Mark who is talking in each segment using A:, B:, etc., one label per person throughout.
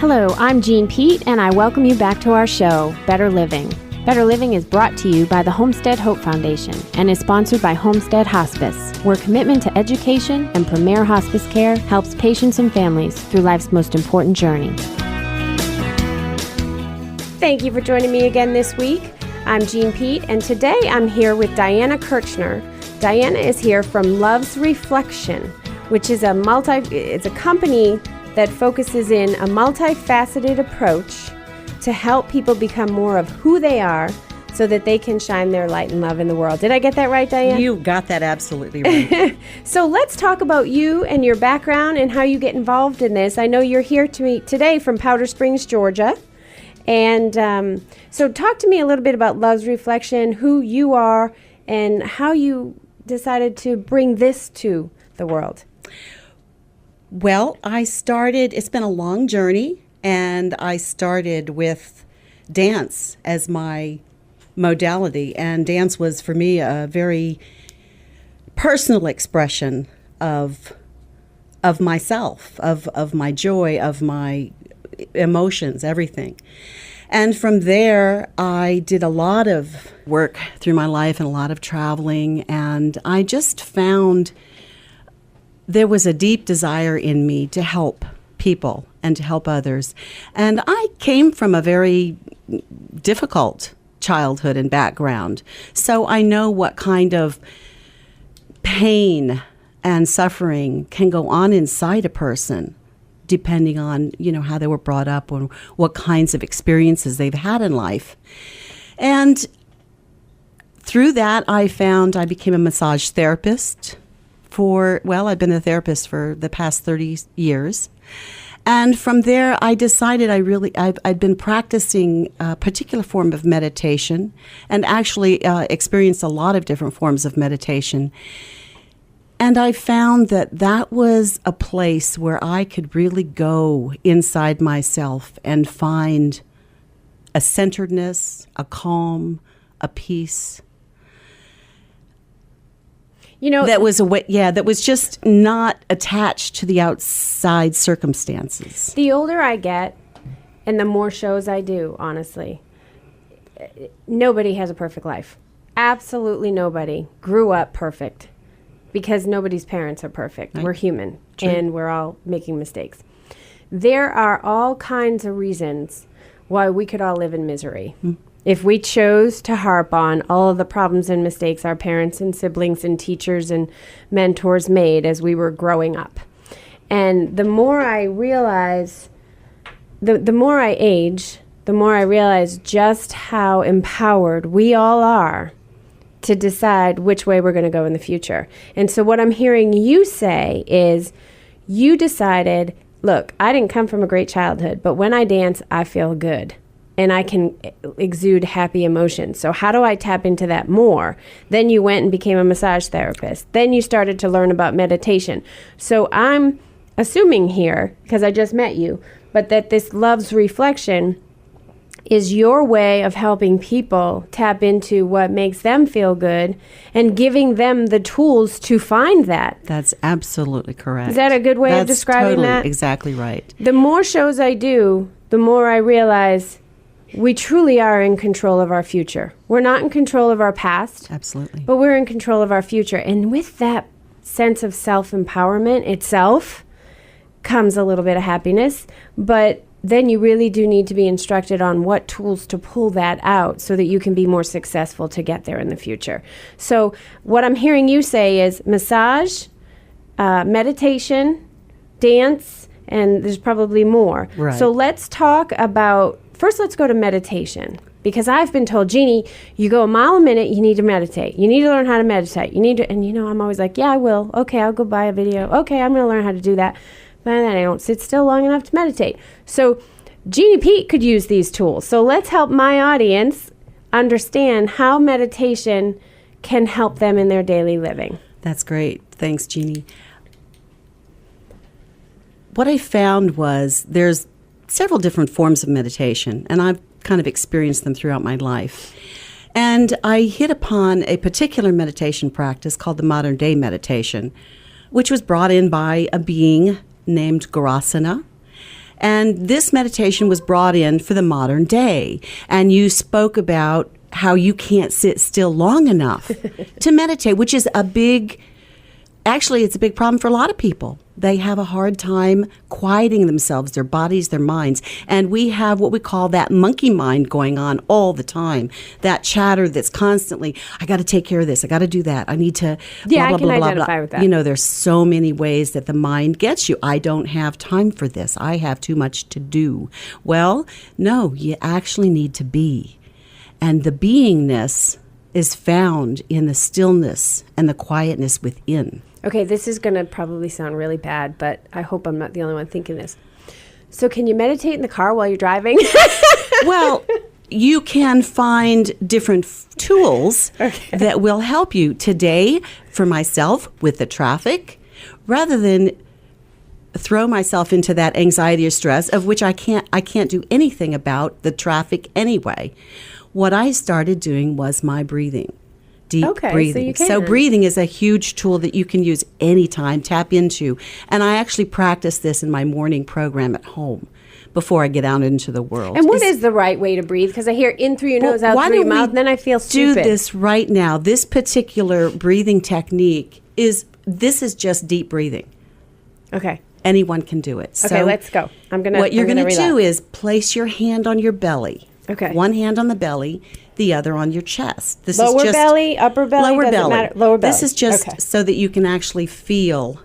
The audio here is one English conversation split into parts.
A: Hello, I'm Jean Pete, and I welcome you back to our show, Better Living. Better Living is brought to you by the Homestead Hope Foundation and is sponsored by Homestead Hospice, where commitment to education and premier hospice care helps patients and families through life's most important journey. Thank you for joining me again this week. I'm Jean Pete, and today I'm here with Diana Kirchner. Diana is here from Love's Reflection, which is it's a company that focuses in a multifaceted approach to help people become more of who they are so that they can shine their light and love in the world. Did I get that right, Diane?
B: You got that absolutely right.
A: So let's talk about you and your background and how you get involved in this. I know you're here to meet today from Powder Springs, Georgia. And so talk to me a little bit about Love's Reflection, who you are, and how you decided to bring this to the world.
B: Well, it's been a long journey, and I started with dance as my modality. And dance was, for me, a very personal expression of myself, of my joy, of my emotions, everything. And from there, I did a lot of work through my life and a lot of traveling, and I just found there was a deep desire in me to help people and to help others. And I came from a very difficult childhood and background, so I know what kind of pain and suffering can go on inside a person depending on, how they were brought up and what kinds of experiences they've had in life. And through that, I became a massage therapist I've been a therapist for the past 30 years. And from there, I decided I'd been practicing a particular form of meditation and actually experienced a lot of different forms of meditation. And I found that was a place where I could really go inside myself and find a centeredness, a calm, a peace. That was just not attached to the outside circumstances.
A: The older I get and the more shows I do, honestly, nobody has a perfect life. Absolutely nobody grew up perfect because nobody's parents are perfect. Right. We're human. True. And we're all making mistakes. There are all kinds of reasons why we could all live in misery. If we chose to harp on all of the problems and mistakes our parents and siblings and teachers and mentors made as we were growing up. And the more I realize, the more I age, the more I realize just how empowered we all are to decide which way we're going to go in the future. And so what I'm hearing you say is you decided, look, I didn't come from a great childhood, but when I dance, I feel good. And I can exude happy emotions. So how do I tap into that more? Then you went and became a massage therapist. Then you started to learn about meditation. So I'm assuming here, because I just met you, but that this Love's Reflection is your way of helping people tap into what makes them feel good and giving them the tools to find that.
B: That's absolutely correct.
A: Is that a good way of describing that?
B: That's exactly right.
A: The more shows I do, the more I realize we truly are in control of our future. We're not in control of our past.
B: Absolutely.
A: But we're in control of our future. And with that sense of self-empowerment itself comes a little bit of happiness. But then you really do need to be instructed on what tools to pull that out so that you can be more successful to get there in the future. So what I'm hearing you say is massage, meditation, dance, and there's probably more.
B: Right. So
A: let's talk about, first let's go to meditation. Because I've been told, Jeannie, you go a mile a minute, you need to meditate. You need to learn how to meditate. And I'm always like, yeah, I will. Okay, I'll go buy a video. Okay, I'm going to learn how to do that. But then I don't sit still long enough to meditate. So Jeannie Pete could use these tools. So let's help my audience understand how meditation can help them in their daily living.
B: That's great. Thanks, Jeannie. What I found was there's several different forms of meditation, and I've kind of experienced them throughout my life. And I hit upon a particular meditation practice called the modern day meditation, which was brought in by a being named Garasana. And this meditation was brought in for the modern day. And you spoke about how you can't sit still long enough to meditate, which is actually, it's a big problem for a lot of people. They have a hard time quieting themselves, their bodies, their minds. And we have what we call that monkey mind going on all the time. That chatter that's constantly, I got to take care of this. I got to do that. I need to
A: Yeah,
B: blah,
A: I can
B: blah, blah,
A: identify
B: blah.
A: with that.
B: You know, there's so many ways that the mind gets you. I don't have time for this. I have too much to do. Well, no, you actually need to be. And the beingness is found in the stillness and the quietness within.
A: Okay, this is going to probably sound really bad, but I hope I'm not the only one thinking this. So can you meditate in the car while you're driving?
B: Well, you can find different tools that will help you. Today, for myself, with the traffic, rather than throw myself into that anxiety or stress, of which I can't do anything about the traffic anyway. What I started doing was my breathing. Deep
A: Okay, so
B: breathing.
A: you can.
B: So breathing is a huge tool that you can use anytime, tap into. And I actually practice this in my morning program at home before I get out into the world.
A: And what is the right way to breathe? Because I hear in through your nose, out
B: why
A: through your
B: don't we
A: mouth, and then I feel
B: do
A: stupid.
B: this right now? This particular breathing technique is just deep breathing.
A: Okay.
B: Anyone can do it.
A: Okay, let's go.
B: What you're going to do is place your hand on your belly.
A: Okay.
B: One hand on the belly, the other on your chest. This
A: Lower
B: is just
A: belly, upper belly,
B: lower
A: doesn't
B: belly.
A: matter. Lower belly.
B: This is just
A: Okay.
B: so that you can actually feel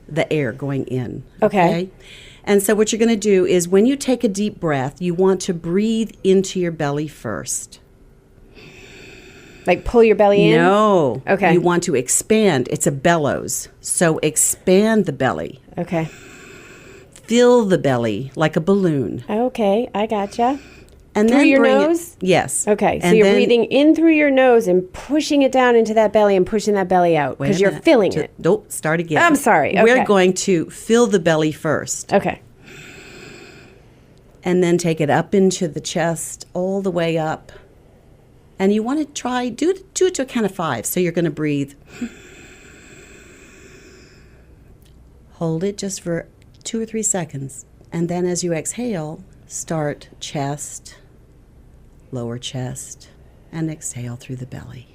B: the air going in.
A: Okay.
B: And so what you're going to do is when you take a deep breath, you want to breathe into your belly first.
A: Like pull your belly in?
B: No.
A: Okay.
B: You want to expand. It's a bellows. So expand the belly.
A: Okay.
B: Fill the belly like a balloon.
A: Okay, I gotcha.
B: And
A: Through
B: then
A: your
B: bring
A: nose?
B: Yes.
A: Okay, so
B: And
A: you're
B: then-
A: breathing in through your nose and pushing it down into that belly and pushing that belly out
B: Wait a
A: because you're
B: minute.
A: filling it.
B: Nope, start again.
A: I'm sorry,
B: We're
A: okay.
B: going to fill the belly first
A: Okay.
B: and then take it up into the chest all the way up. And you want to try, do it to a count of 5. So you're going to breathe. Hold it just for 2 or 3 seconds. And then as you exhale, start chest, lower chest, and exhale through the belly.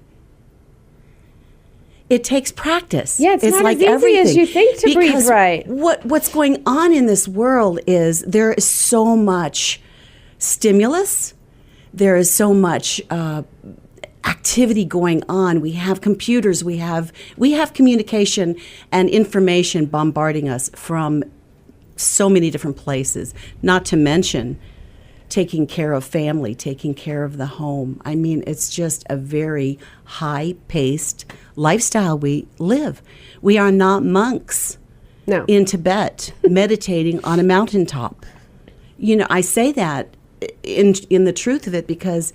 B: It takes practice.
A: Yeah, it's not as easy as you think to breathe
B: Because
A: right.
B: What's going on in this world is there is so much stimulus. There is so much activity going on. We have computers. We have communication and information bombarding us from so many different places. Not to mention taking care of family, taking care of the home. I mean, it's just a very high-paced lifestyle we live. We are not monks
A: No.
B: in Tibet meditating on a mountaintop. You know, I say that in the truth of it because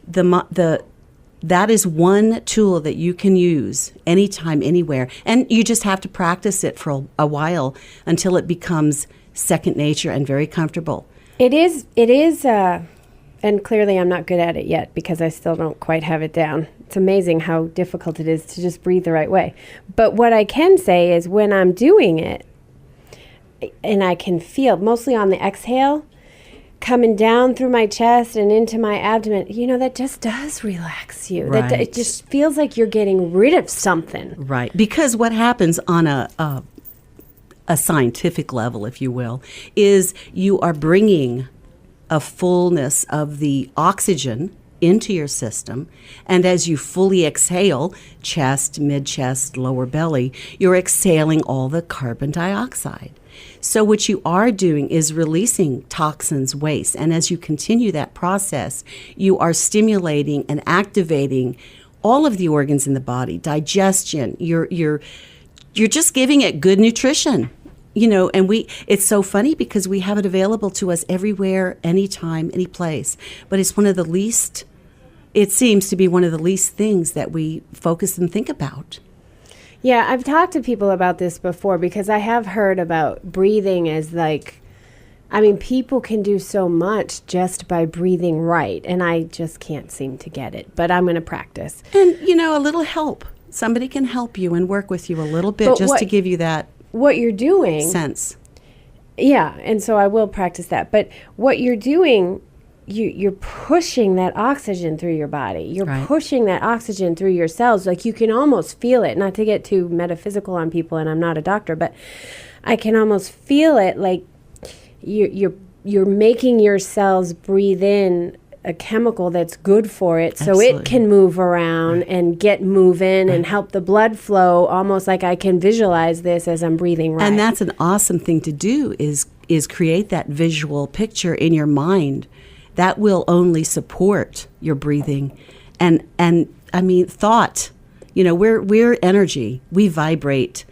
B: that is one tool that you can use anytime, anywhere. And you just have to practice it for a while until it becomes second nature and very comfortable.
A: It is, and clearly I'm not good at it yet because I still don't quite have it down. It's amazing how difficult it is to just breathe the right way. But what I can say is when I'm doing it, and I can feel, mostly on the exhale, coming down through my chest and into my abdomen, you know, that just does relax you. That
B: Right.
A: it just feels like you're getting rid of something.
B: Right. Because what happens on a scientific level, if you will, is you are bringing a fullness of the oxygen into your system. And as you fully exhale, chest, mid-chest, lower belly, you're exhaling all the carbon dioxide. So what you are doing is releasing toxins, waste. And as you continue that process, you are stimulating and activating all of the organs in the body, digestion. You're just giving it good nutrition. You know, and it's so funny because we have it available to us everywhere, anytime, any place. But it's it seems to be one of the least things that we focus and think about.
A: Yeah, I've talked to people about this before because I have heard about breathing as like, I mean, people can do so much just by breathing right, and I just can't seem to get it, but I'm going to practice.
B: And, you know, a little help. Somebody can help you and work with you a little bit
A: But
B: just
A: what-
B: to give you that
A: What you're doing
B: sense.
A: Yeah, and so I will practice that. But what you're doing, you're pushing that oxygen through your body. You're
B: Right.
A: pushing that oxygen through your cells. Like you can almost feel it. Not to get too metaphysical on people, and I'm not a doctor, but I can almost feel it. Like you're making your cells breathe in a chemical that's good for it, so
B: Absolutely.
A: it can move around and get moving and help the blood flow. Almost like I can visualize this as I'm breathing right.
B: And that's an awesome thing to do is create that visual picture in your mind. That will only support your breathing. And I mean thought. You know, we're energy. We vibrate.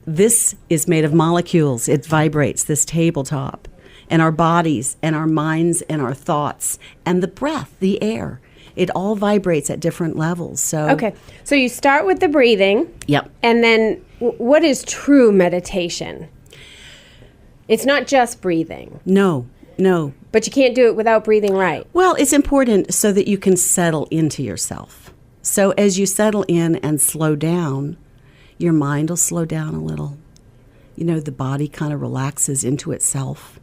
B: This is made of molecules. It vibrates, this tabletop. And our bodies and our minds and our thoughts and the breath, the air. It all vibrates at different levels. So
A: Okay, so you start with the breathing.
B: Yep.
A: And then what is true meditation? It's not just breathing,
B: No.
A: but you can't do it without breathing right.
B: Well, it's important so that you can settle into yourself. So as you settle in and slow down, your mind will slow down a little. You know, the body kind of relaxes into itself.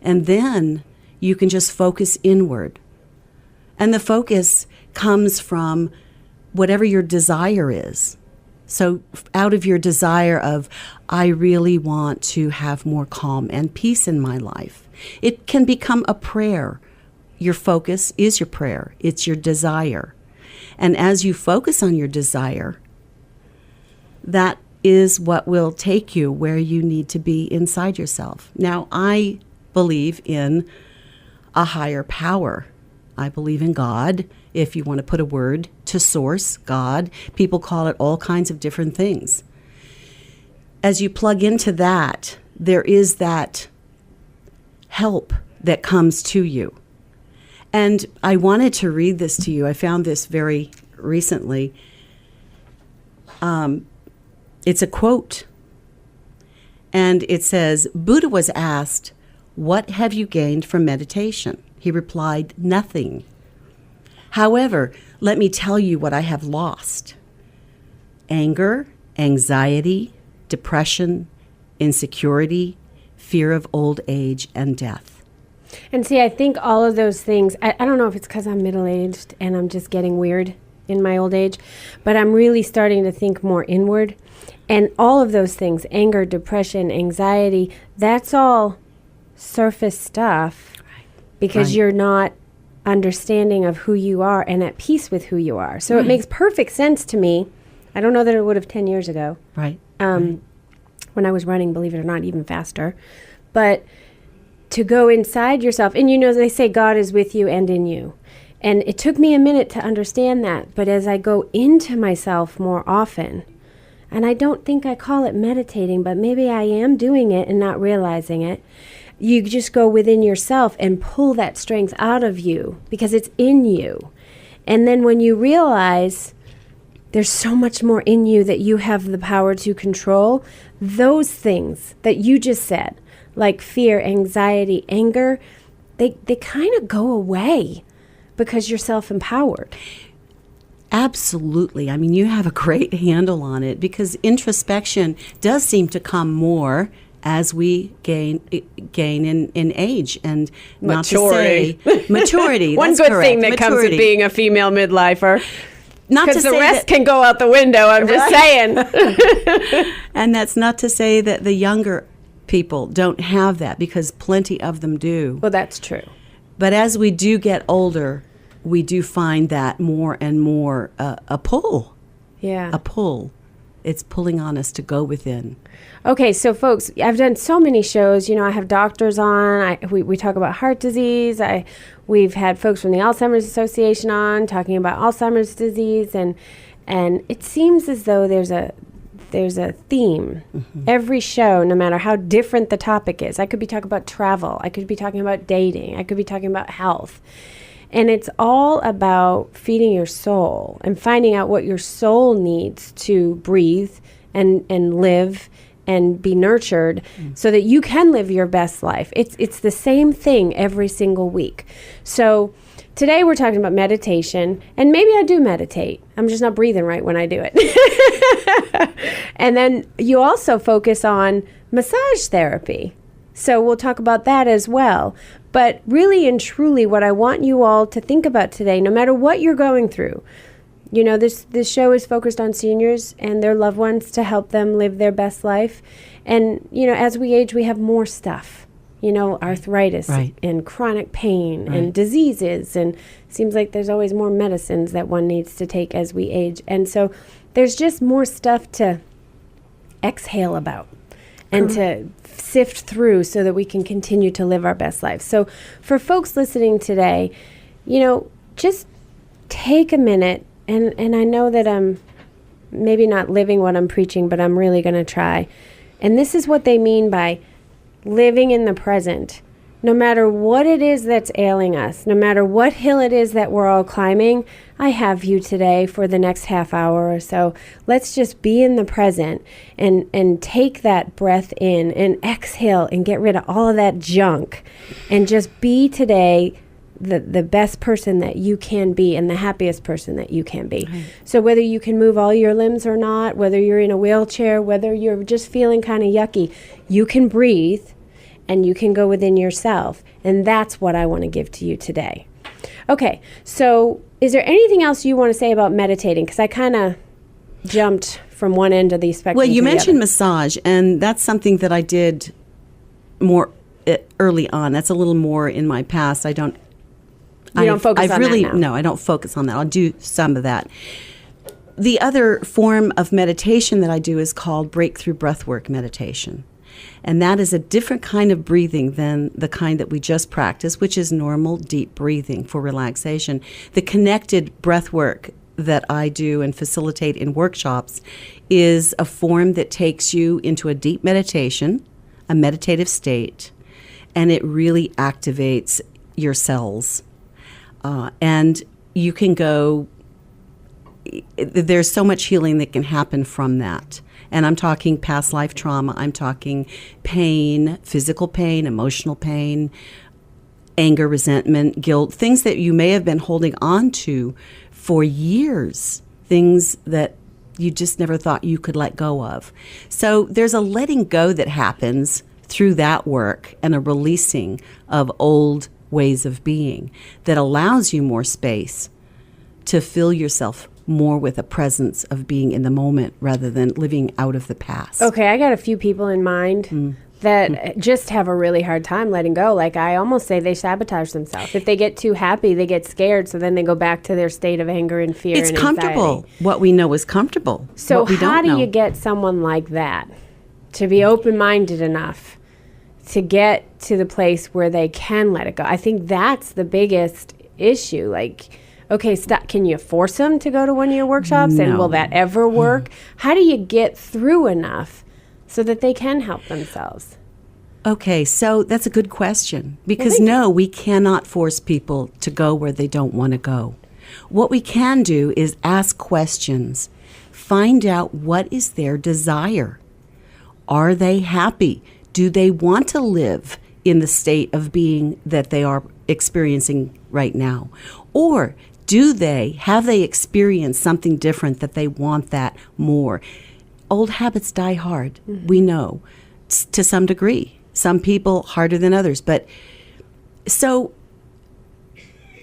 B: And then you can just focus inward. And the focus comes from whatever your desire is. So out of your desire of, I really want to have more calm and peace in my life, it can become a prayer. Your focus is your prayer. It's your desire. And as you focus on your desire, that is what will take you where you need to be inside yourself. Now, I believe in a higher power. I believe in God, if you want to put a word to source, God. People call it all kinds of different things. As you plug into that, there is that help that comes to you. And I wanted to read this to you. I found this very recently. It's a quote. And it says, Buddha was asked, "What have you gained from meditation?" He replied, "Nothing. However, let me tell you what I have lost. Anger, anxiety, depression, insecurity, fear of old age, and death."
A: And see, I think all of those things, I don't know if it's because I'm middle-aged and I'm just getting weird in my old age, but I'm really starting to think more inward. And all of those things, anger, depression, anxiety, that's all surface stuff because
B: Right.
A: you're not understanding of who you are and at peace with who you are. So it makes perfect sense to me. I don't know that it would have 10 years ago.
B: Right.
A: When I was running, believe it or not, even faster. But to go inside yourself, and you know, they say God is with you and in you. And it took me a minute to understand that. But as I go into myself more often, and I don't think I call it meditating, but maybe I am doing it and not realizing it, you just go within yourself and pull that strength out of you because it's in you. And then when you realize there's so much more in you that you have the power to control, those things that you just said, like fear, anxiety, anger, they kind of go away because you're self-empowered.
B: Absolutely. I mean, you have a great handle on it because introspection does seem to come more as we gain in age and
A: Maturity.
B: Not to say maturity.
A: One
B: that's
A: good
B: correct,
A: thing that comes
B: maturity.
A: with being a female midlifer.
B: Not to
A: Because the
B: say
A: rest
B: that,
A: can go out the window, I'm just saying.
B: and that's not to say that the younger people don't have that because plenty of them do.
A: Well, that's true.
B: But as we do get older, we do find that more and more a pull.
A: Yeah.
B: A pull. It's pulling on us to go within.
A: Okay, so folks, I've done so many shows. You know, I have doctors on. We talk about heart disease. We've had folks from the Alzheimer's Association on talking about Alzheimer's disease, and it seems as though there's a theme. Mm-hmm. Every show, no matter how different the topic is. I could be talking about travel. I could be talking about dating. I could be talking about health. And it's all about feeding your soul and finding out what your soul needs to breathe and live and be nurtured so that you can live your best life. It's the same thing every single week. So today we're talking about meditation, and maybe I do meditate. I'm just not breathing right when I do it. And then you also focus on massage therapy. So we'll talk about that as well. But really and truly, what I want you all to think about today, no matter what you're going through, you know, this show is focused on seniors and their loved ones to help them live their best life. And, you know, as we age, we have more stuff, you know, arthritis
B: Right.
A: and chronic pain
B: Right.
A: and diseases. And it seems like there's always more medicines that one needs to take as we age. And so there's just more stuff to exhale about and to sift through so that we can continue to live our best life. So for folks listening today, you know, just take a minute, and I know that I'm maybe not living what I'm preaching, but I'm really going to try. And this is what they mean by living in the present. No matter what it is that's ailing us, no matter what hill it is that we're all climbing, I have you today for the next half hour or so. Let's just be in the present and take that breath in and exhale and get rid of all of that junk and just be today the best person that you can be and the happiest person that you can be. Right. So whether you can move all your limbs or not, whether you're in a wheelchair, whether you're just feeling kind of yucky, you can breathe and you can go within yourself. And that's what I want to give to you today. Okay, so is there anything else you want to say about meditating? Because I kind of jumped from one end of the spectrum.
B: Well, you
A: to the
B: mentioned
A: other.
B: massage, and that's something that I did more early on. That's a little more in my past. I don't
A: focus on that now?
B: No, I don't focus on that. I'll do some of that. The other form of meditation that I do is called breakthrough breathwork meditation. And that is a different kind of breathing than the kind that we just practice, which is normal deep breathing for relaxation. The connected breath work that I do and facilitate in workshops is a form that takes you into a deep meditation, a meditative state, and it really activates your cells. And you can go, there's so much healing that can happen from that. And I'm talking past life trauma. I'm talking pain, physical pain, emotional pain, anger, resentment, guilt, things that you may have been holding on to for years, things that you just never thought you could let go of. So there's a letting go that happens through that work and a releasing of old ways of being that allows you more space to fill yourself more with a presence of being in the moment rather than living out of the past.
A: Okay, I got a few people in mind that just have a really hard time letting go. Like I almost say they sabotage themselves. If they get too happy, they get scared, so then they go back to their state of anger and fear
B: It's
A: and
B: comfortable.
A: anxiety.
B: What we know is comfortable.
A: So
B: what we
A: how
B: don't
A: do
B: know.
A: you get someone like that to be open-minded enough to get to the place where they can let it go? I think that's the biggest issue. Like, okay, can you force them to go to one of your workshops? And will
B: No.
A: that ever work? How do you get through enough so that they can help themselves?
B: Okay, so that's a good question because
A: thank
B: no, we cannot force people to go where they don't want to go. What we can do is ask questions, find out what is their desire. Are they happy? Do they want to live in the state of being that they are experiencing right now? Or have they experienced something different that they want that more? Old habits die hard, we know, to some degree. Some people harder than others. But so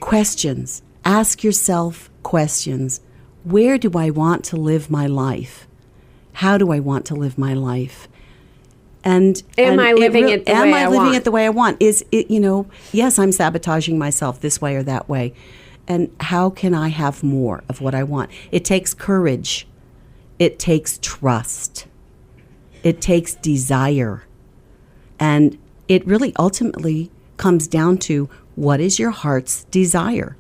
B: questions, ask yourself questions. Where do I want to live my life? How do I want to live my life? And
A: Am I living it the way I want?
B: it the way I want? Is it, yes, I'm sabotaging myself this way or that way. And how can I have more of what I want? It takes courage. It takes trust. It takes desire. And it really ultimately comes down to what is your heart's desire.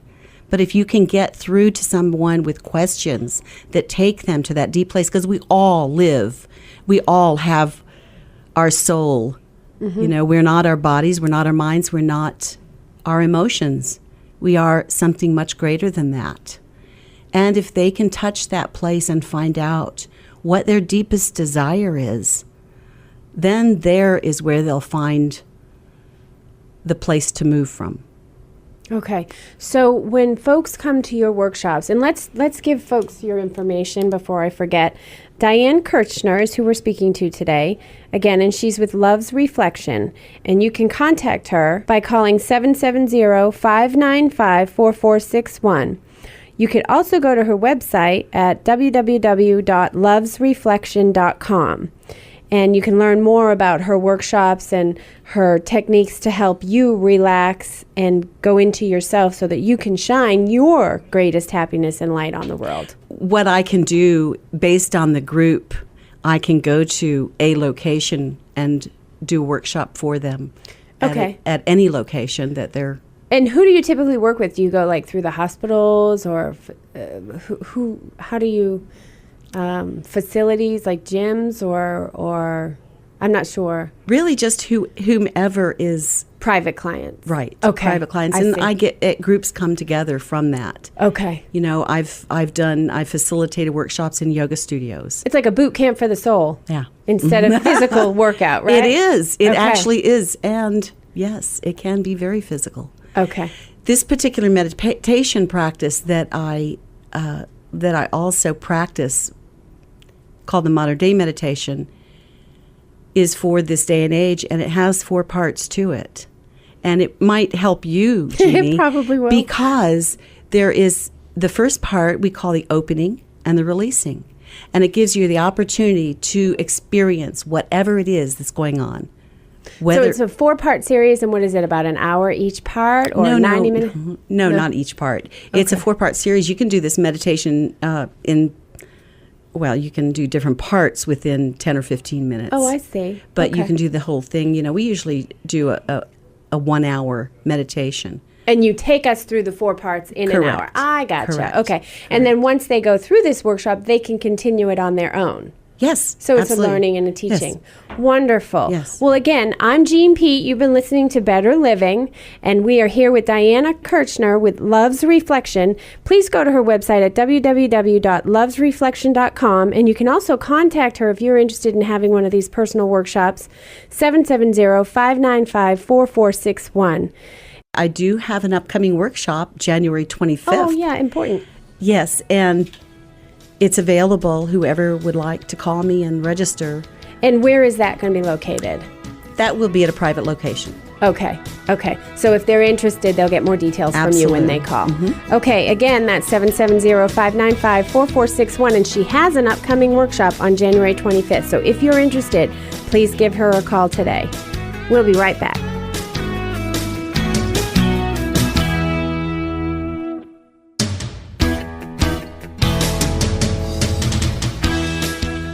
B: But if you can get through to someone with questions that take them to that deep place, because we all have our soul. Mm-hmm. We're not our bodies, we're not our minds, we're not our emotions. We are something much greater than that. And if they can touch that place and find out what their deepest desire is, then there is where they'll find the place to move from.
A: Okay. So when folks come to your workshops, and let's give folks your information before I forget. Diane Kirchner is who we're speaking to today. Again, and she's with Love's Reflection. And you can contact her by calling 770-595-4461. You could also go to her website at www.lovesreflection.com. And you can learn more about her workshops and her techniques to help you relax and go into yourself so that you can shine your greatest happiness and light on the world.
B: What I can do based on the group, I can go to a location and do a workshop for them.
A: Okay.
B: At any location that they're.
A: And who do you typically work with? Do you go like through the hospitals or how do you, facilities like gyms or I'm not sure.
B: Really just whomever is.
A: Private clients.
B: Right.
A: Okay.
B: Private clients.
A: I
B: And
A: see.
B: I get groups come together from that.
A: Okay.
B: You know, I've facilitated workshops in yoga studios.
A: It's like a boot camp for the soul.
B: Yeah.
A: Instead of physical workout, right?
B: It is. It
A: Okay.
B: actually is. And yes, it can be very physical.
A: Okay.
B: This particular meditation practice that I also practice, called the modern day meditation, is for this day and age, and it has 4 parts to it. And it might help you, Jeannie.
A: It probably will.
B: Because there is the first part we call the opening and the releasing. And it gives you the opportunity to experience whatever it is that's going on.
A: So it's a 4-part series, and what is it, about an hour each part or 90 minutes?
B: No, not each part. It's a 4-part series. You can do this meditation you can do different parts within 10 or 15 minutes.
A: Oh, I see.
B: But you
A: Okay.
B: can do the whole thing. You know, we usually do a 1-hour meditation.
A: And you take us through the 4 parts in an hour.
B: Correct.
A: I gotcha.
B: Correct.
A: Okay. And then once they go through this workshop, they can continue it on their own.
B: Yes,
A: So it's
B: absolutely.
A: a learning and a teaching. Wonderful.
B: Yes.
A: Well, again, I'm Jean Pete. You've been listening to Better Living, and we are here with Diana Kirchner with Love's Reflection. Please go to her website at www.lovesreflection.com, and you can also contact her if you're interested in having one of these personal workshops, 770-595-4461.
B: I do have an upcoming workshop, January 25th.
A: Oh, yeah, important.
B: Yes, and it's available, whoever would like to call me and register.
A: And where is that going to be located?
B: That will be at a private location.
A: Okay. So if they're interested, they'll get more details from you when they call. Okay, again, that's 770-595-4461, and she has an upcoming workshop on January 25th. So if you're interested, please give her a call today. We'll be right back.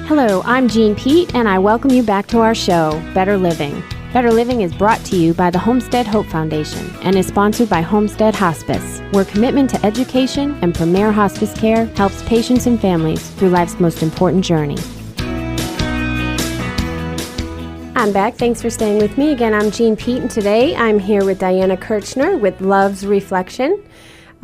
A: Hello, I'm Jean Pete, and I welcome you back to our show, Better Living. Better Living is brought to you by the Homestead Hope Foundation and is sponsored by Homestead Hospice, where commitment to education and premier hospice care helps patients and families through life's most important journey. I'm back. Thanks for staying with me. Again, I'm Jean Pete, and today I'm here with Diana Kirchner with Love's Reflection.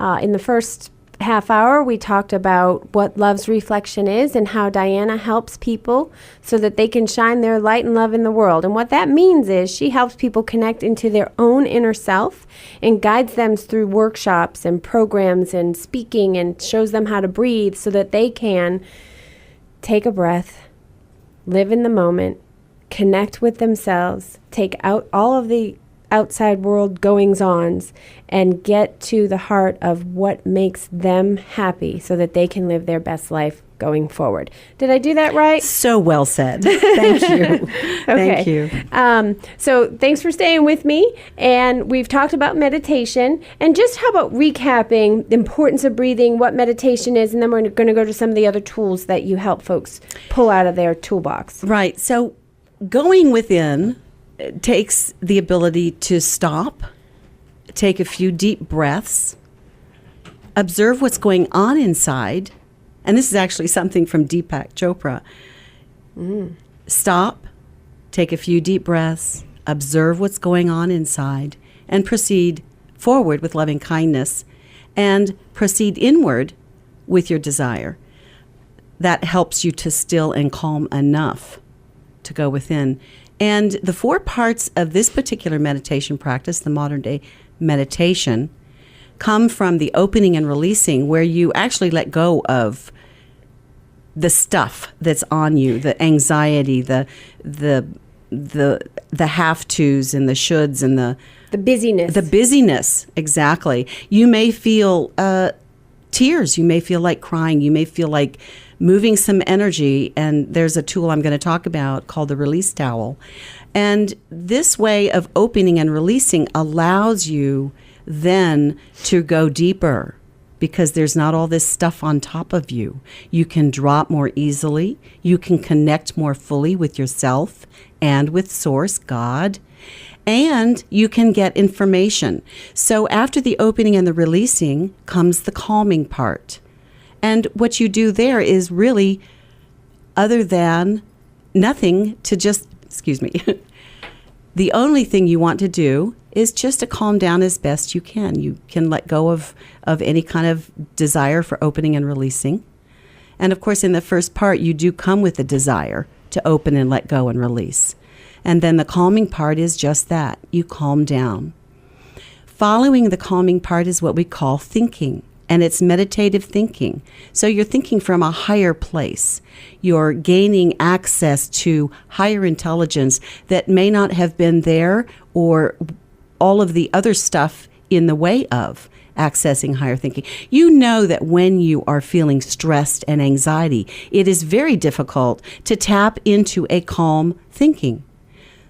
A: In the first half hour, we talked about what Love's Reflection is and how Diana helps people so that they can shine their light and love in the world. And what that means is she helps people connect into their own inner self and guides them through workshops and programs and speaking and shows them how to breathe so that they can take a breath, live in the moment, connect with themselves, take out all of the outside world goings-ons and get to the heart of what makes them happy so that they can live their best life going forward. Did I do that right?
B: So well said. Thank you. Thank you.
A: So thanks for staying with me. And we've talked about meditation. And just how about recapping the importance of breathing, what meditation is, and then we're going to go to some of the other tools that you help folks pull out of their toolbox.
B: Right. So going within takes the ability to stop, take a few deep breaths, observe what's going on inside. And this is actually something from Deepak Chopra. Stop, take a few deep breaths, observe what's going on inside, and proceed forward with loving kindness, and proceed inward with your desire. That helps you to still and calm enough to go within. And the 4 parts of this particular meditation practice, the modern day meditation, come from the opening and releasing, where you actually let go of the stuff that's on you, the anxiety, the have tos and the shoulds and
A: The busyness.
B: the busyness. Exactly. You may feel tears. You may feel like crying. You may feel like moving some energy. And there's a tool I'm going to talk about called the release towel. And this way of opening and releasing allows you then to go deeper, because there's not all this stuff on top of you. You can drop more easily. You can connect more fully with yourself and with Source, God, and you can get information. So after the opening and the releasing comes the calming part. And what you do there is really, other than nothing, to just, the only thing you want to do is just to calm down as best you can. You can let go of any kind of desire for opening and releasing. And of course, in the first part, you do come with a desire to open and let go and release. And then the calming part is just that. You calm down. Following the calming part is what we call thinking. And it's meditative thinking. So you're thinking from a higher place. You're gaining access to higher intelligence that may not have been there, or all of the other stuff in the way of accessing higher thinking. You know that when you are feeling stressed and anxiety, it is very difficult to tap into a calm thinking.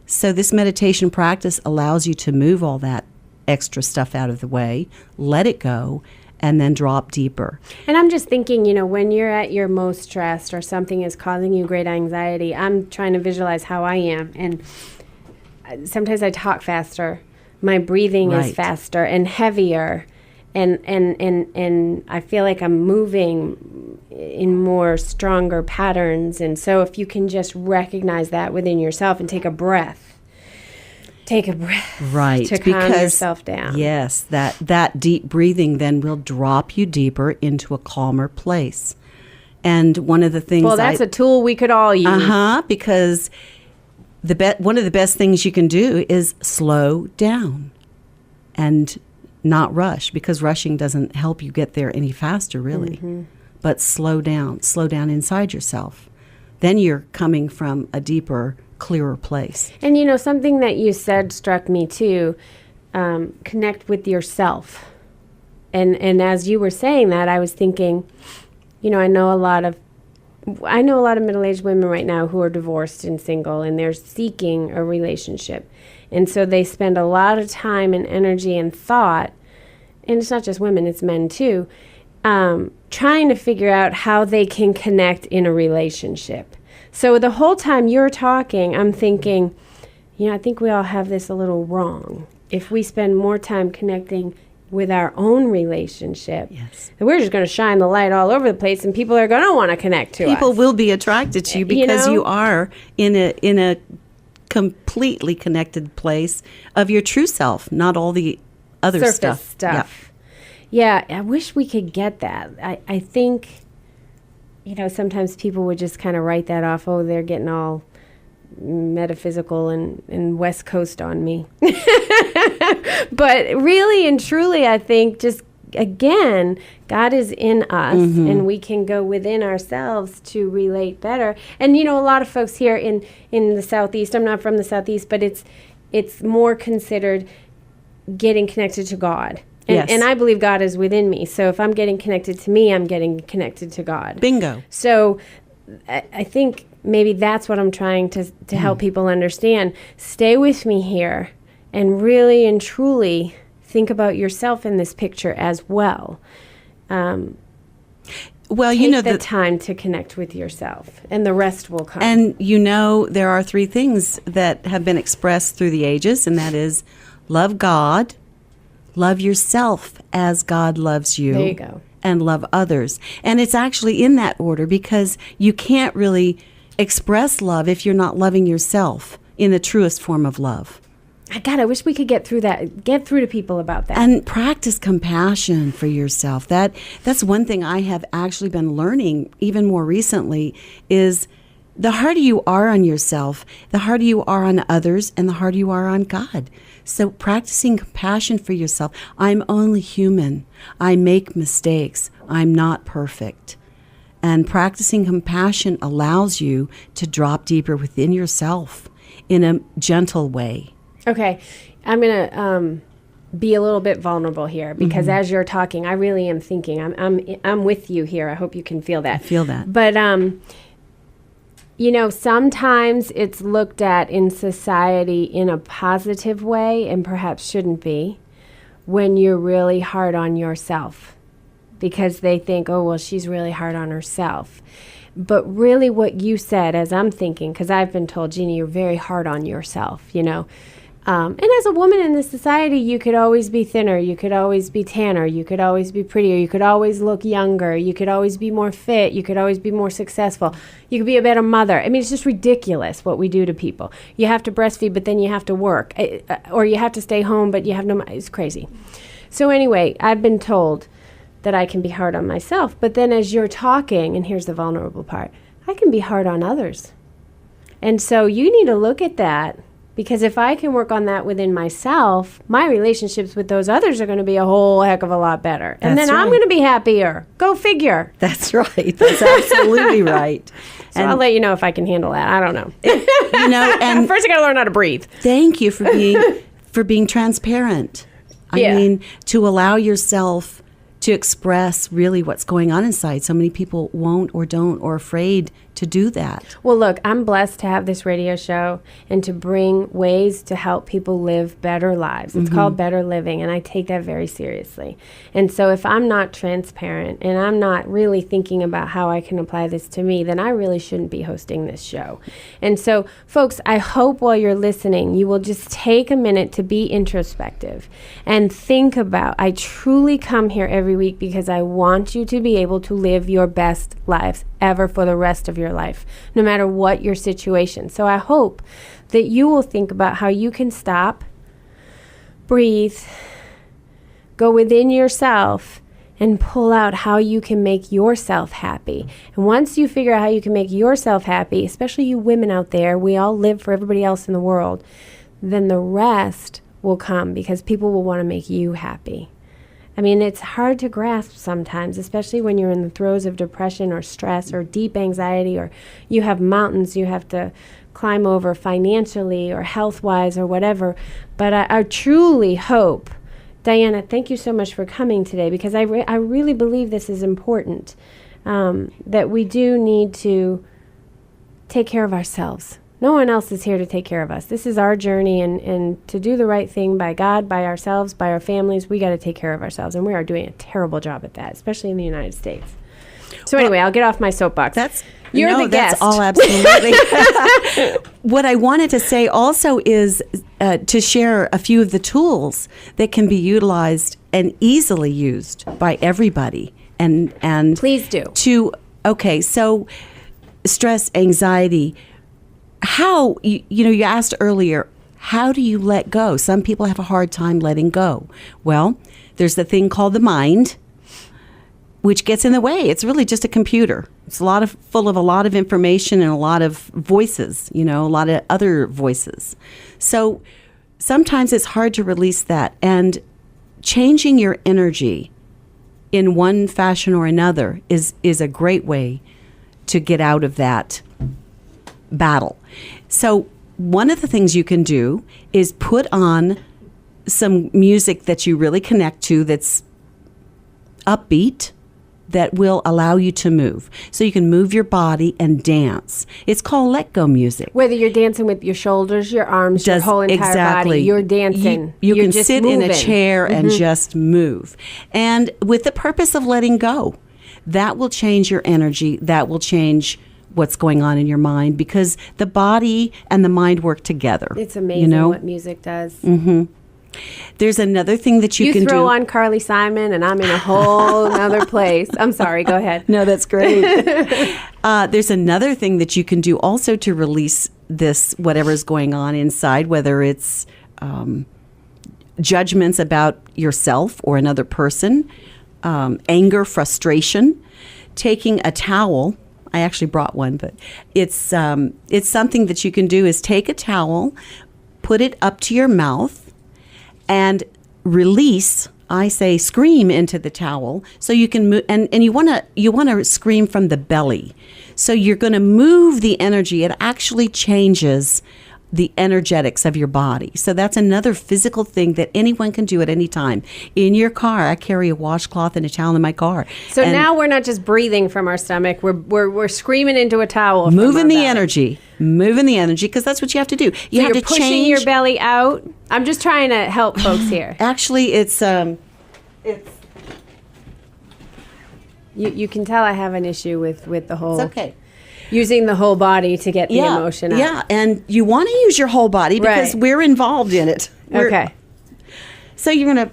B: So this meditation practice allows you to move all that extra stuff out of the way, let it go, and then drop deeper.
A: And I'm just thinking, when you're at your most stressed or something is causing you great anxiety, I'm trying to visualize how I am. And sometimes I talk faster. My breathing is faster and heavier. And I feel like I'm moving in more stronger patterns. And so if you can just recognize that within yourself and take a breath
B: Right,
A: to calm yourself down.
B: Yes, that deep breathing then will drop you deeper into a calmer place. And one of the things,
A: well, that's a tool we could all use.
B: Because one of the best things you can do is slow down and not rush, because rushing doesn't help you get there any faster, really. Mm-hmm. But slow down inside yourself. Then you're coming from a deeper, clearer place.
A: And something that you said struck me too. Connect with yourself. And as you were saying that, I was thinking, I know a lot of middle-aged women right now who are divorced and single, and they're seeking a relationship. And so they spend a lot of time and energy and thought, and it's not just women, it's men too, trying to figure out how they can connect in a relationship. So the whole time you're talking, I'm thinking, I think we all have this a little wrong. If we spend more time connecting with our own relationship,
B: yes,
A: we're just going to shine the light all over the place, and people are going to want to connect to us.
B: People will be attracted to you because you are in a completely connected place of your true self, not all the other
A: surface stuff. Yeah, I wish we could get that. I think, sometimes people would just kind of write that off. Oh, they're getting all metaphysical and West Coast on me. But really and truly, I think just, again, God is in us, and we can go within ourselves to relate better. And, a lot of folks here in the Southeast, I'm not from the Southeast, but it's more considered getting connected to God. And I believe God is within me. So if I'm getting connected to me, I'm getting connected to God.
B: Bingo.
A: So I think maybe that's what I'm trying to help people understand. Stay with me here and really and truly think about yourself in this picture as well. Well, take the time to connect with yourself, and the rest will come.
B: And there are three things that have been expressed through the ages, and that is love God, love yourself as God loves you.
A: There you go.
B: And love others. And it's actually in that order, because you can't really express love if you're not loving yourself in the truest form of love.
A: I wish we could get through to people about that.
B: And practice compassion for yourself. That's one thing I have actually been learning even more recently, is the harder you are on yourself, the harder you are on others, and the harder you are on God. So practicing compassion for yourself. I'm only human. I make mistakes. I'm not perfect. And practicing compassion allows you to drop deeper within yourself in a gentle way.
A: Okay, I'm gonna be a little bit vulnerable here because as you're talking, I really am thinking. I'm with you here. I hope you can feel that.
B: I feel that.
A: But sometimes it's looked at in society in a positive way, and perhaps shouldn't be, when you're really hard on yourself, because they think, oh well, she's really hard on herself. But really, what you said, as I'm thinking, because I've been told, Jeannie, you're very hard on yourself. And as a woman in this society, you could always be thinner, you could always be tanner, you could always be prettier, you could always look younger, you could always be more fit, you could always be more successful, you could be a better mother. I mean, it's just ridiculous what we do to people. You have to breastfeed, but then you have to work, or you have to stay home, but you have no. It's crazy. So anyway, I've been told that I can be hard on myself, but then as you're talking, and here's the vulnerable part, I can be hard on others. And so you need to look at that. Because if I can work on that within myself, my relationships with those others are going to be a whole heck of a lot better. And
B: That's
A: then I'm
B: right.
A: going to be happier. Go figure.
B: That's right. That's absolutely right.
A: So I'll let you know if I can handle that. I don't know.
B: And
A: First I got to learn how to breathe.
B: thank you for being transparent.
A: Yeah.
B: I mean, to allow yourself to express really what's going on inside. So many people won't or don't or are afraid to do that.
A: Well, look, I'm blessed to have this radio show and to bring ways to help people live better lives. It's called Better Living, and I take that very seriously. And so if I'm not transparent and I'm not really thinking about how I can apply this to me, then I really shouldn't be hosting this show. And so, folks, I hope while you're listening, you will just take a minute to be introspective and think about, I truly come here every week because I want you to be able to live your best lives ever for the rest of your life, no matter what your situation. So I hope that you will think about how you can stop, breathe, go within yourself, and pull out how you can make yourself happy. And once you figure out how you can make yourself happy, especially you women out there, we all live for everybody else in the world, then the rest will come because people will want to make you happy. I mean, it's hard to grasp sometimes, especially when you're in the throes of depression or stress or deep anxiety, or you have mountains you have to climb over financially or health-wise or whatever. But I truly hope, Diana, thank you so much for coming today, because I really believe this is important, that we do need to take care of ourselves. No one else is here to take care of us. This is our journey, and to do the right thing by God, by ourselves, by our families, we got to take care of ourselves, and we are doing a terrible job at that, especially in the United States. So anyway, I'll get off my soapbox. You're the guest.
B: That's all absolutely. What I wanted to say also is to share a few of the tools that can be utilized and easily used by everybody. And
A: Please do.
B: So stress, anxiety. How, you asked earlier, how do you let go? Some people have a hard time letting go. Well, there's the thing called the mind, which gets in the way. It's really just a computer. It's full of a lot of information and a lot of voices, a lot of other voices. So sometimes it's hard to release that. And changing your energy in one fashion or another is a great way to get out of that battle. So one of the things you can do is put on some music that you really connect to, that's upbeat, that will allow you to move. So you can move your body and dance. It's called let go music.
A: Whether you're dancing with your shoulders, your arms, your whole entire body, you're dancing.
B: You
A: You're
B: can
A: just
B: sit in a
A: moving.
B: chair and just move. And with the purpose of letting go, that will change your energy. That will change what's going on in your mind, because the body and the mind work together.
A: It's amazing what music does.
B: There's another thing that you can
A: throw
B: do.
A: on Carly Simon and I'm in a whole other place. I'm sorry, go ahead.
B: No, that's great. There's another thing that you can do also to release this, whatever's going on inside, whether it's judgments about yourself or another person, anger, frustration, taking a towel. I actually brought one, but it's something that you can do is take a towel, put it up to your mouth, and release. I say scream into the towel so you can move, and you want to scream from the belly. So you're going to move the energy. It actually changes the energetics of your body. So that's another physical thing that anyone can do at any time. In your car, I carry a washcloth and a towel in my car.
A: So
B: And
A: now we're not just breathing from our stomach. We're screaming into a towel. from
B: moving
A: our
B: the
A: belly.
B: energy, because that's what you have to do. You
A: So
B: have
A: you're
B: to
A: pushing
B: change
A: your belly out. I'm just trying to help folks here.
B: Actually, it's
A: You can tell I have an issue with the whole
B: okay.
A: using the whole body to get the emotion out.
B: Yeah, and you want to use your whole body because
A: Right.
B: we're involved in it.
A: Okay.
B: So you're going to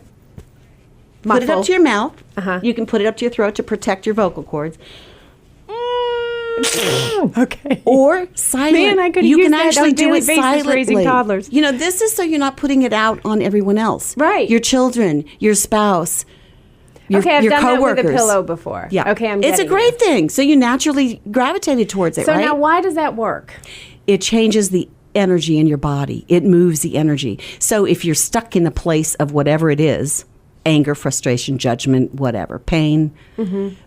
B: put it
A: Muffle.
B: up to your mouth.
A: Uh-huh.
B: You can put it up to your throat to protect your vocal cords.
A: Okay.
B: Or silent.
A: Man, I could
B: you
A: use
B: can
A: that on
B: actually
A: a
B: do
A: daily
B: it
A: basis
B: silently.
A: raising toddlers.
B: You know, this is so you're not putting it out on everyone else.
A: Right.
B: Your children, your spouse, your,
A: Okay, I've
B: your
A: done
B: coworkers.
A: that with a pillow before.
B: Yeah.
A: Okay, I'm
B: It's a
A: getting
B: great
A: it.
B: thing. So you naturally gravitated towards it,
A: So
B: right?
A: now why does that work?
B: It changes the energy in your body. It moves the energy. So if you're stuck in a place of whatever it is, anger, frustration, judgment, whatever, pain,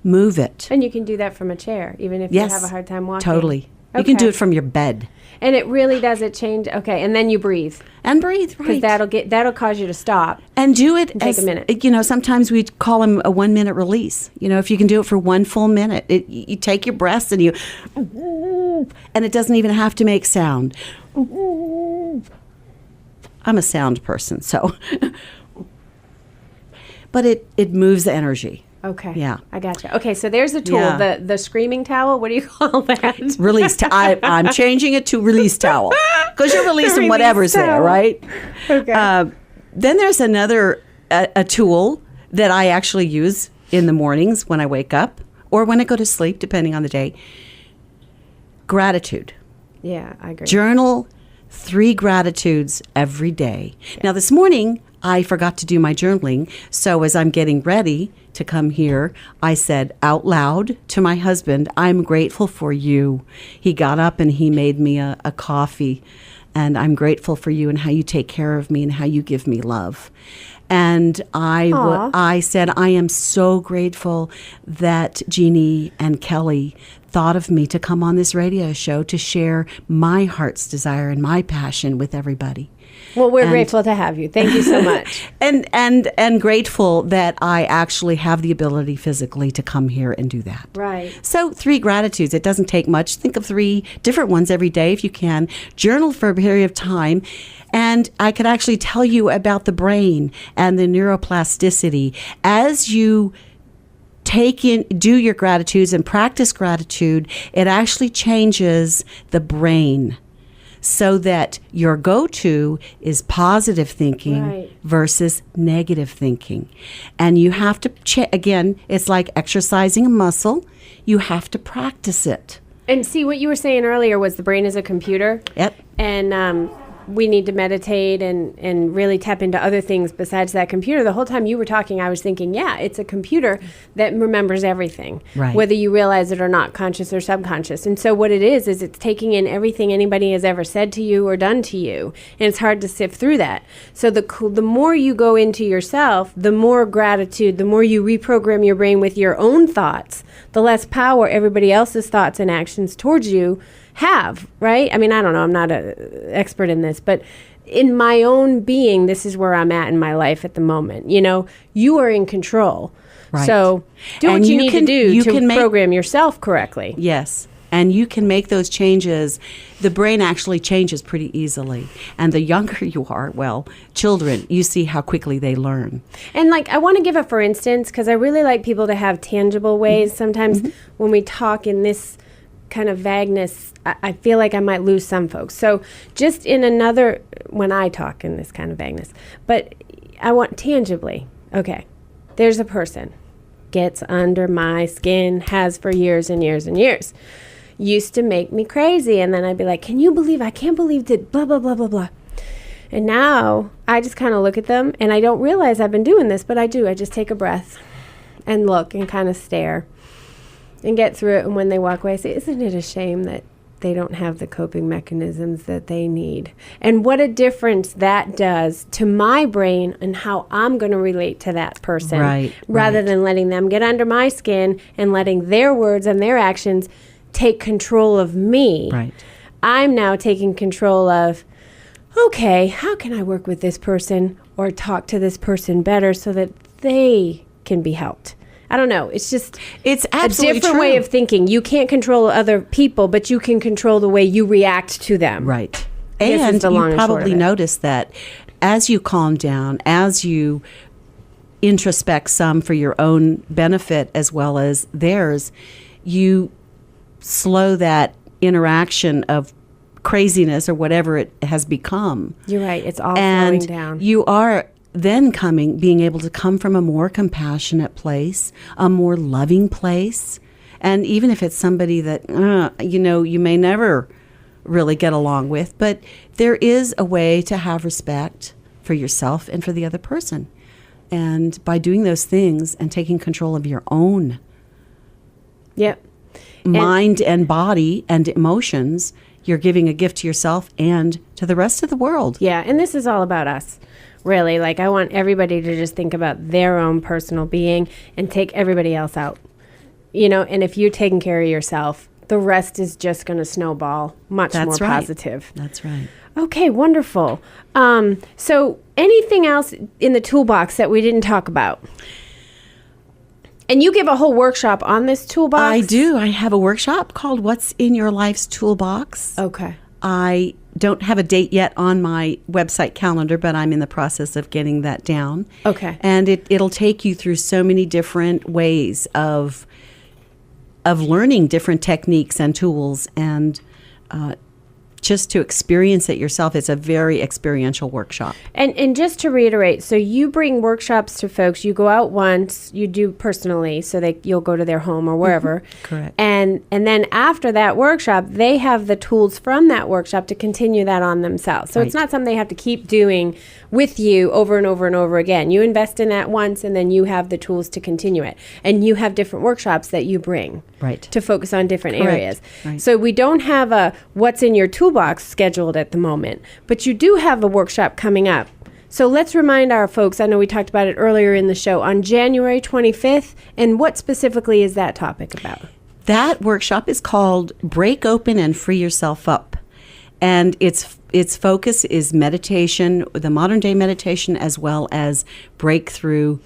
B: move it.
A: And you can do that from a chair, even if
B: Yes.
A: you have a hard time walking.
B: Totally. You can do
A: Okay.
B: it from your bed.
A: And it really does it change. Okay, and then you breathe
B: And breathe,
A: because
B: right.
A: that'll cause you to stop.
B: And do it
A: take a minute.
B: You know, sometimes we call them a 1 minute release. You know, if you can do it for one full minute, you take your breaths and and it doesn't even have to make sound. I'm a sound person, so. But it moves the energy.
A: Okay.
B: Yeah.
A: I gotcha. Okay, so there's a tool,
B: Yeah.
A: the screaming towel. What do you call that?
B: Release. I'm changing it to release towel because you're releasing
A: Release
B: whatever's there,
A: towel.
B: right?
A: Okay.
B: Then there's another a tool that I actually use in the mornings when I wake up or when I go to sleep, depending on the day. Gratitude.
A: Yeah, I agree.
B: Journal 3 gratitudes every day. Now, this morning, I forgot to do my journaling. So as I'm getting ready to come here, I said out loud to my husband, I'm grateful for you. He got up and he made me a coffee. And I'm grateful for you and how you take care of me and how you give me love. And
A: Aw.
B: I said, I am so grateful that Jeannie and Kelly thought of me to come on this radio show to share my heart's desire and my passion with everybody.
A: Well, we're
B: And-
A: grateful to have you. Thank you so much.
B: And grateful that I actually have the ability physically to come here and do that.
A: Right.
B: So 3 gratitudes. It doesn't take much. Think of 3 different ones every day if you can. Journal for a period of time. And I could actually tell you about the brain and the neuroplasticity. As you do your gratitudes and practice gratitude, it actually changes the brain so that your go-to is positive thinking
A: Right.
B: versus negative thinking. And you have to, again, it's like exercising a muscle. You have to practice it.
A: And see, what you were saying earlier was the brain is a computer.
B: Yep.
A: And we need to meditate and really tap into other things besides that computer. The whole time you were talking, I was thinking, yeah, it's a computer that remembers everything,
B: Right.
A: whether you realize it or not, conscious or subconscious. And so what it is it's taking in everything anybody has ever said to you or done to you. And it's hard to sift through that. So the more you go into yourself, the more gratitude, the more you reprogram your brain with your own thoughts, the less power everybody else's thoughts and actions towards you have, right? I mean, I don't know. I'm not an expert in this, but in my own being, this is where I'm at in my life at the moment. You know, you are in control.
B: Right.
A: So do
B: And
A: what you
B: you
A: need
B: can-
A: to do
B: you
A: to
B: can make-
A: program yourself correctly.
B: Yes. And you can make those changes. The brain actually changes pretty easily. And the younger you are, well, children, you see how quickly they learn.
A: And like, I want to give a for instance, because I really like people to have tangible ways. Sometimes when we talk in this kind of vagueness, I feel like I might lose some folks. So just in another, when I talk in this kind of vagueness, but I want tangibly, okay, there's a person, gets under my skin, has for years and years and years, used to make me crazy. And then I'd be like, I can't believe that blah, blah, blah, blah, blah. And now I just kind of look at them and I don't realize I've been doing this, but I do. I just take a breath and look and kind of stare and get through it. And when they walk away, I say, isn't it a shame that they don't have the coping mechanisms that they need. And what a difference that does to my brain and how I'm going to relate to that person.
B: Right,
A: rather
B: right.
A: than letting them get under my skin and letting their words and their actions take control of me.
B: Right.
A: I'm now taking control of, okay, how can I work with this person or talk to this person better so that they can be helped? I don't know. It's just
B: It's
A: a
B: absolutely
A: different
B: true.
A: way of thinking. You can't control other people, but you can control the way you react to them.
B: Right.
A: Guess
B: And
A: it's the
B: you
A: long and short
B: probably
A: of it.
B: notice that as you calm down, as you introspect some for your own benefit as well as theirs, you slow that interaction of craziness or whatever it has become.
A: You're right. It's all
B: And
A: slowing down.
B: you are then being able to come from a more compassionate place, a more loving place. And even if it's somebody that, you may never really get along with, but there is a way to have respect for yourself and for the other person. And by doing those things and taking control of your own
A: Yep.
B: mind and body and emotions, you're giving a gift to yourself and to the rest of the world.
A: Yeah, and this is all about us, really. Like, I want everybody to just think about their own personal being and take everybody else out. And if you're taking care of yourself, the rest is just going to snowball much more
B: That's right.
A: positive.
B: That's right.
A: Okay, wonderful. So anything else in the toolbox that we didn't talk about? And you give a whole workshop on this toolbox?
B: I do. I have a workshop called What's in Your Life's Toolbox.
A: Okay.
B: I don't have a date yet on my website calendar, but I'm in the process of getting that down.
A: Okay.
B: And it'll take you through so many different ways of learning different techniques and tools and just to experience it yourself. It's a very experiential workshop.
A: And just to reiterate, so you bring workshops to folks. You go out once, you do personally, so you'll go to their home or wherever.
B: Correct.
A: And then after that workshop, they have the tools from that workshop to continue that on themselves. So it's
B: Right.
A: not something they have to keep doing with you over and over and over again. You invest in that once, and then you have the tools to continue it. And you have different workshops that you bring.
B: Right.
A: To focus on different
B: Correct.
A: areas.
B: Right.
A: So we don't have a what's in your toolbox scheduled at the moment, but you do have a workshop coming up. So let's remind our folks, I know we talked about it earlier in the show, on January 25th, and what specifically is that topic about?
B: That workshop is called Break Open and Free Yourself Up. And its focus is meditation, the modern day meditation, as well as breakthrough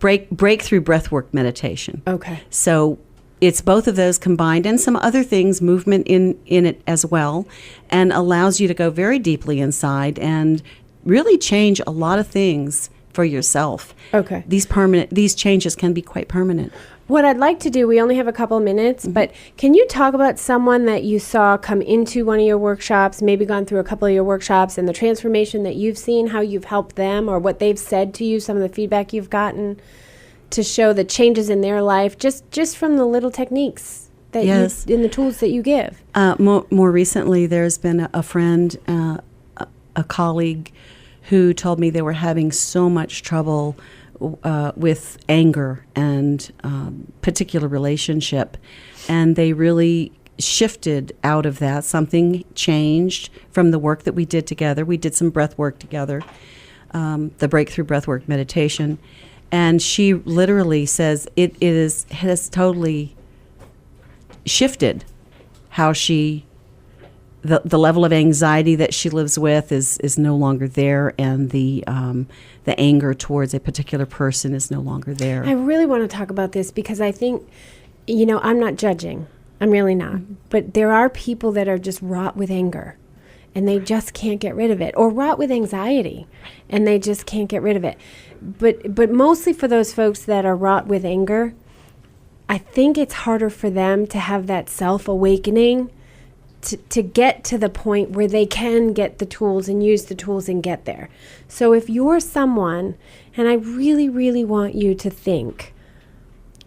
B: breathwork meditation.
A: Okay.
B: So it's both of those combined and some other things, movement in it as well, and allows you to go very deeply inside and really change a lot of things for yourself.
A: Okay.
B: These changes can be quite permanent.
A: What I'd like to do, we only have a couple of minutes, but can you talk about someone that you saw come into one of your workshops, maybe gone through a couple of your workshops, and the transformation that you've seen, how you've helped them, or what they've said to you, some of the feedback you've gotten to show the changes in their life, just from the little techniques that
B: Yes.
A: in the tools that you give?
B: More recently, there's been a friend, a colleague, who told me they were having so much trouble with anger and particular relationship, and they really shifted out of that. Something changed from the work that we did together. We did some breath work together, the breakthrough breathwork meditation, and she literally says it has totally shifted how she. The level of anxiety that she lives with is no longer there, and the anger towards a particular person is no longer there.
A: I really want to talk about this because I think, I'm not judging. I'm really not. But there are people that are just wrought with anger, and they just can't get rid of it, or wrought with anxiety, and they just can't get rid of it. But mostly for those folks that are wrought with anger, I think it's harder for them to have that self-awakening to get to the point where they can get the tools and use the tools and get there. So if you're someone, and I really, really want you to think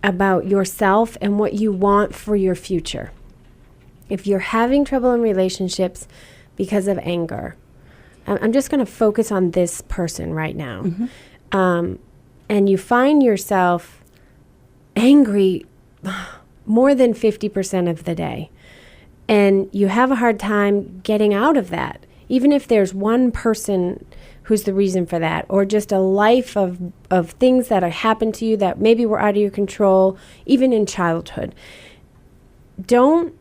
A: about yourself and what you want for your future. If you're having trouble in relationships because of anger, I'm just going to focus on this person right now. And you find yourself angry more than 50% of the day. And you have a hard time getting out of that, even if there's one person who's the reason for that, or just a life of things that have happened to you that maybe were out of your control, even in childhood. Don't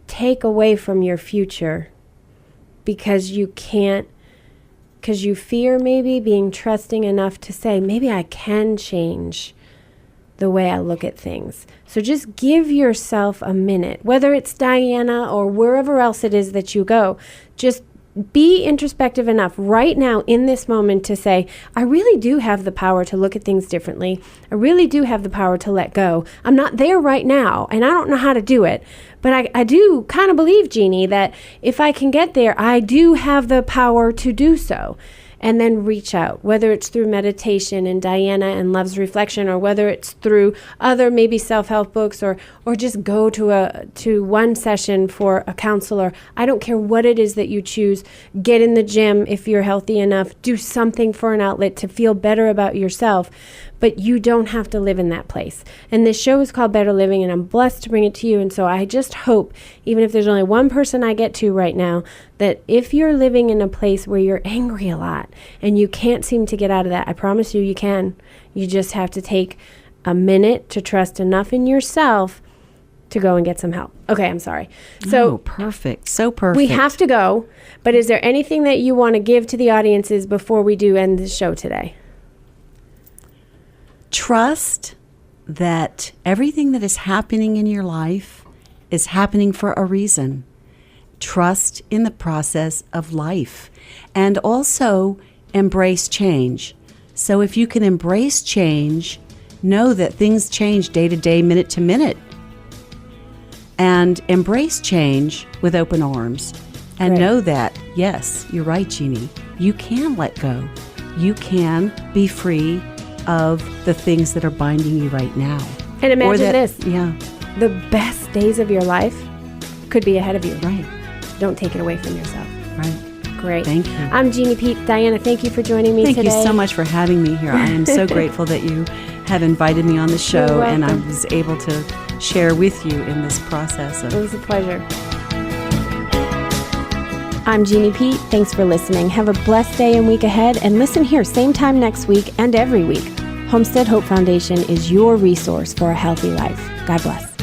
A: take away from your future because you can't, because you fear maybe being trusting enough to say, maybe I can change the way I look at things. So just give yourself a minute, whether it's Diana or wherever else it is that you go, just be introspective enough right now in this moment to say, I really do have the power to look at things differently. I really do have the power to let go. I'm not there right now, and I don't know how to do it. But I do kind of believe, Jeannie, that if I can get there, I do have the power to do so. And then reach out, whether it's through meditation and Diana and Love's Reflection, or whether it's through other maybe self-help books, or just go to one session for a counselor. I don't care what it is that you choose. Get in the gym if you're healthy enough. Do something for an outlet to feel better about yourself. But you don't have to live in that place. And this show is called Better Living, and I'm blessed to bring it to you. And so I just hope, even if there's only one person I get to right now, that if you're living in a place where you're angry a lot and you can't seem to get out of that, I promise you can. You just have to take a minute to trust enough in yourself to go and get some help. Okay, I'm sorry. So
B: perfect. So perfect.
A: We have to go, but is there anything that you want to give to the audiences before we do end the show today?
B: Trust that everything that is happening in your life is happening for a reason. Trust in the process of life, and also embrace change. So if you can embrace change, know that things change day to day, minute to minute, and embrace change with open arms. And
A: Right.
B: know that, yes, you're right, Jeannie, you can let go. You can be free of the things that are binding you right now.
A: And imagine this.
B: Yeah,
A: The best days of your life could be ahead of you.
B: right,
A: Don't take it away from yourself.
B: right.
A: Great.
B: Thank you.
A: I'm Jeannie Pete. Diana, thank you for joining me
B: Thank
A: today.
B: you so much for having me here. I am so grateful that you have invited me on the show,
A: You're
B: and I
A: welcome.
B: was able to share with you in this process
A: It
B: of
A: was a pleasure. I'm Jeannie Pete. Thanks for listening. Have a blessed day and week ahead, and listen here same time next week and every week. Homestead Hope Foundation is your resource for a healthy life. God bless.